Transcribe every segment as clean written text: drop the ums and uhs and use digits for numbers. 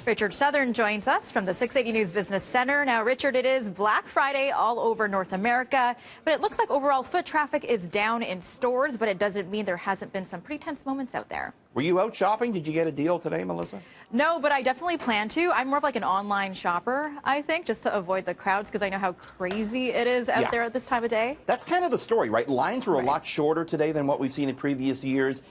Richard Southern joins us from the 680 News Business Center. Now, Richard, it is Black Friday all over North America, but it looks like overall foot traffic is down in stores, but it doesn't mean there hasn't been some pretty tense moments out there. Were you out shopping? Did you get a deal today, Melissa? No, but I definitely plan to. I'm more of like an online shopper, I think, just to avoid the crowds because I know how crazy it is out there at this time of day. That's kind of the story, right? Lines were a lot shorter today than what we've seen in previous years.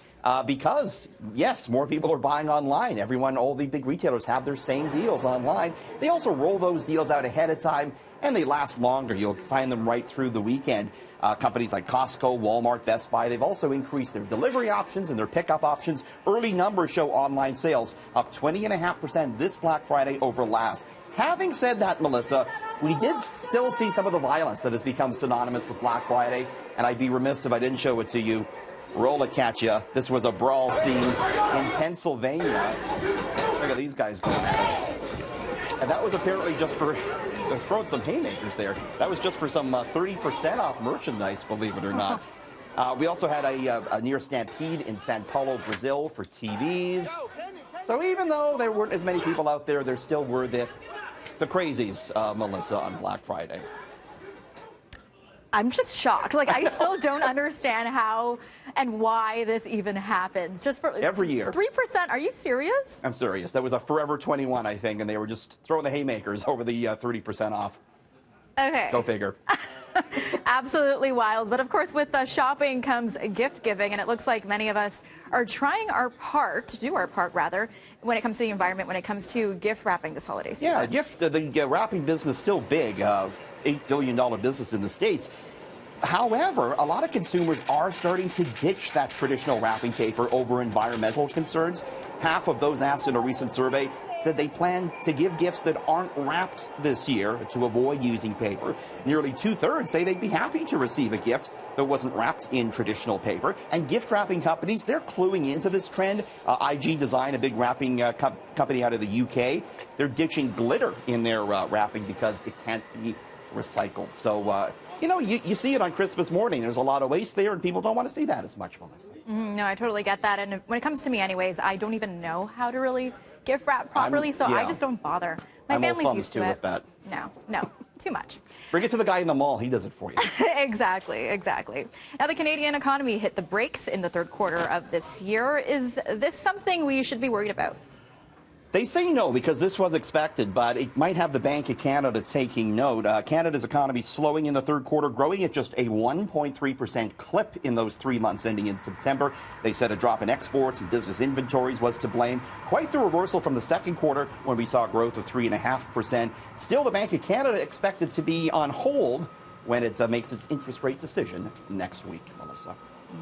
Because, yes, more people are buying online. All the big retailers have their same deals online. They also roll those deals out ahead of time, and they last longer. You'll find them right through the weekend. Companies like Costco, Walmart, Best Buy, they've also increased their delivery options and their pickup options. Early numbers show online sales up 20.5% this Black Friday over last. Having said that, Melissa, we did still see some of the violence that has become synonymous with Black Friday, and I'd be remiss if I didn't show it to you. Roll it, Katya. This was a brawl scene in Pennsylvania. Look at these guys going at it. And that was apparently just for throwing some haymakers there. That was just for some 30% off merchandise, believe it or not. We also had a near stampede in Sao Paulo, Brazil for TVs. So even though there weren't as many people out there, there still were the crazies, Melissa, on Black Friday. I'm just shocked. Like, I still don't understand how and why this even happens. Just for every year. 3%. Are you serious? I'm serious. That was a Forever 21, I think, and they were just throwing the haymakers over the 30% off. Okay. Go figure. Absolutely wild. But of course, with shopping comes gift giving, and it looks like many of us are trying our part, to do our part rather, when it comes to the environment, when it comes to gift wrapping this holiday season. Yeah, the wrapping business still big, $8 billion business in the States. However, a lot of consumers are starting to ditch that traditional wrapping paper over environmental concerns. Half of those asked in a recent survey said they plan to give gifts that aren't wrapped this year to avoid using paper. Nearly two-thirds say they'd be happy to receive a gift that wasn't wrapped in traditional paper. And gift wrapping companies, they're cluing into this trend. IG Design, a big wrapping company out of the UK, they're ditching glitter in their wrapping because it can't be recycled. So, you know, you see it on Christmas morning. There's a lot of waste there, and people don't want to see that as much, Melissa. No, I totally get that. And when it comes to me anyways, I don't even know how to really gift wrap properly, so I just don't bother. My family's used to it. With that. No, too much. Bring it to the guy in the mall. He does it for you. Exactly. Now, the Canadian economy hit the brakes in the third quarter of this year. Is this something we should be worried about? They say no because this was expected, but it might have the Bank of Canada taking note. Canada's economy slowing in the third quarter, growing at just a 1.3% clip in those 3 months ending in September. They said a drop in exports and business inventories was to blame. Quite the reversal from the second quarter when we saw growth of 3.5%. Still, the Bank of Canada expected to be on hold when it makes its interest rate decision next week, Melissa.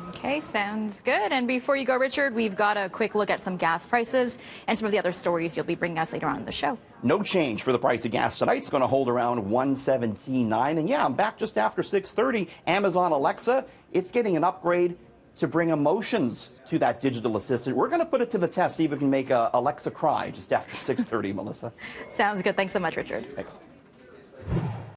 Okay, sounds good. And before you go, Richard, we've got a quick look at some gas prices and some of the other stories you'll be bringing us later on in the show. No change for the price of gas tonight. It's going to hold around $117.9. And yeah, I'm back just after 6:30. Amazon Alexa, it's getting an upgrade to bring emotions to that digital assistant. We're going to put it to the test, see if it can make Alexa cry just after 6:30, Melissa. Sounds good. Thanks so much, Richard. Thanks.